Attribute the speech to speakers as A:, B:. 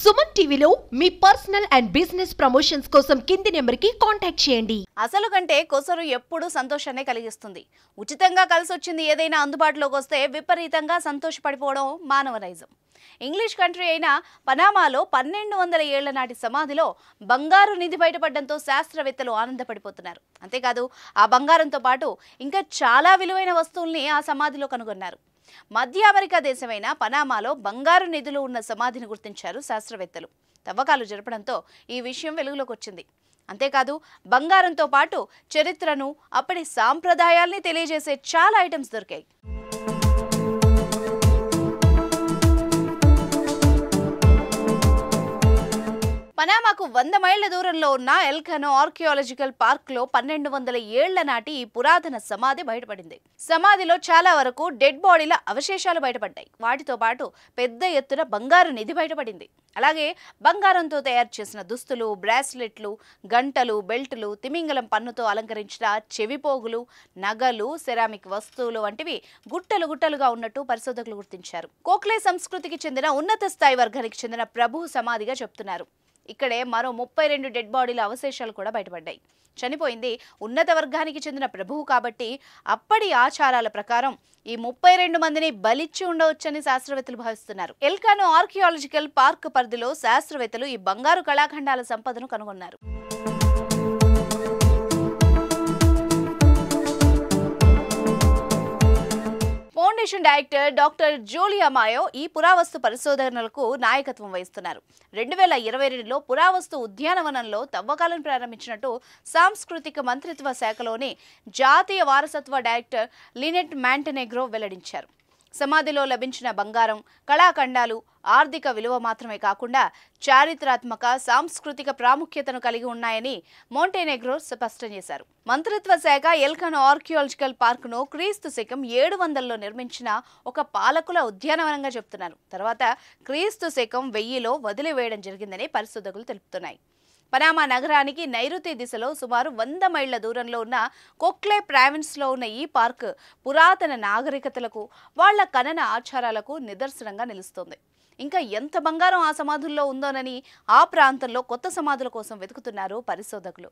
A: సుమన్ టీవీలో మీ personal and business promotions కోసం కింది నెంబర్కి కాంటాక్ట్ చేయండి.
B: అసలు కంటే కొసరు ఎప్పుడూ సంతోషాన్ని కలిగిస్తుంది. ఉచితంగా కలిసొచ్చింది ఏదైనా అందుబాటులోకి వస్తే విపరీతంగా సంతోషపడిపోవడం మానవ నైజం. ఇంగ్లీష్ కంట్రీ అయిన పనామాలో 1200 ఏళ్ల నాటి సమాధిలో బంగారు నిధి బయటపడడంతో శాస్త్రవేత్తలు ఆనందపడిపోతున్నారు. అంతేకాదు ఆ బంగారంతో పాటు ఇంకా చాలా విలువైన వస్తువుల్ని ఆ సమాధిలో కనుగొన్నారు. మధ్య అమెరికా దేశమైన పనామాలో బంగారు నిధులు ఉన్న సమాధిని గుర్తించారు శాస్త్రవేత్తలు. తవ్వకాలు జరపడంతో ఈ విషయం వెలుగులోకి వచ్చింది. అంతేకాదు బంగారంతో పాటు చరిత్రను, అప్పటి సాంప్రదాయాల్ని తెలియజేసే చాలా ఐటమ్స్ దొరికాయి. పనామాకు 100 మైళ్ల దూరంలో ఉన్న ఎల్కనో ఆర్కియాలజికల్ పార్క్ లో 1200 ఏళ్ల నాటి ఈ పురాతన సమాధి బయటపడింది. సమాధిలో చాలా వరకు డెడ్ బాడీల అవశేషాలు బయటపడ్డాయి. వాటితో పాటు పెద్ద ఎత్తున బంగారు నిధి బయటపడింది. అలాగే బంగారంతో తయారు చేసిన దుస్తులు, బ్రాస్లెట్లు, గంటలు, బెల్టులు, తిమింగలం పన్నుతో అలంకరించిన చెవిపోగులు, నగలు, సెరామిక్ వస్తువులు వంటివి గుట్టలు గుట్టలుగా ఉన్నట్టు పరిశోధకులు గుర్తించారు. కోక్లే సంస్కృతికి చెందిన ఉన్నత స్థాయి వర్గానికి చెందిన ప్రభు సమాధిగా చెప్తున్నారు. ఇక్కడే మరో 32 డెడ్ బాడీల అవశేషాలు కూడా బయటపడ్డాయి. చనిపోయింది ఉన్నత వర్గానికి చెందిన ప్రభువు కాబట్టి అప్పటి ఆచారాల ప్రకారం ఈ 32 మందిని బలిచ్చి ఉండవచ్చని శాస్త్రవేత్తలు భావిస్తున్నారు. ఎల్కనో ఆర్కియాలజికల్ పార్క్ పరిధిలో శాస్త్రవేత్తలు ఈ బంగారు కళాఖండాల సంపదను కనుగొన్నారు. ఫౌండేషన్ డైరెక్టర్ డాక్టర్ జూలియా మాయో ఈ పురావస్తు పరిశోధనలకు నాయకత్వం వహిస్తున్నారు. 2022లో పురావస్తు ఉద్యానవనంలో తవ్వకాలను ప్రారంభించినట్టు సాంస్కృతిక మంత్రిత్వ శాఖలోని జాతీయ వారసత్వ డైరెక్టర్ లినెట్ మాంటెనెగ్రో వెల్లడించారు. సమాధిలో లభించిన బంగారం, కళాఖండాలు ఆర్థిక విలువ మాత్రమే కాకుండా చారిత్రాత్మక, సాంస్కృతిక ప్రాముఖ్యతను కలిగి ఉన్నాయని మోంటెనెగ్రో స్పష్టం చేశారు. మంత్రిత్వ శాఖ ఎల్కనో ఆర్కియాలజికల్ పార్క్ను క్రీస్తు శకం 700లో నిర్మించిన ఒక పాలకుల ఉద్యానవనంగా చెప్తున్నారు. తర్వాత క్రీస్తు శకం 1000లో వదిలివేయడం జరిగిందని పరిశోధకులు తెలుపుతున్నాయి. పనామా నగరానికి నైరుతి దిశలో సుమారు 100 మైళ్ల దూరంలో ఉన్న కోక్లే ప్రావిన్స్లో ఉన్న ఈ పార్క్ పురాతన నాగరికతలకు, వాళ్ల ఖనన ఆచారాలకు నిదర్శనంగా నిలుస్తోంది. ఇంకా ఎంత బంగారం ఆ సమాధుల్లో ఉందోనని ఆ ప్రాంతంలో కొత్త సమాధుల కోసం వెతుకుతున్నారు పరిశోధకులు.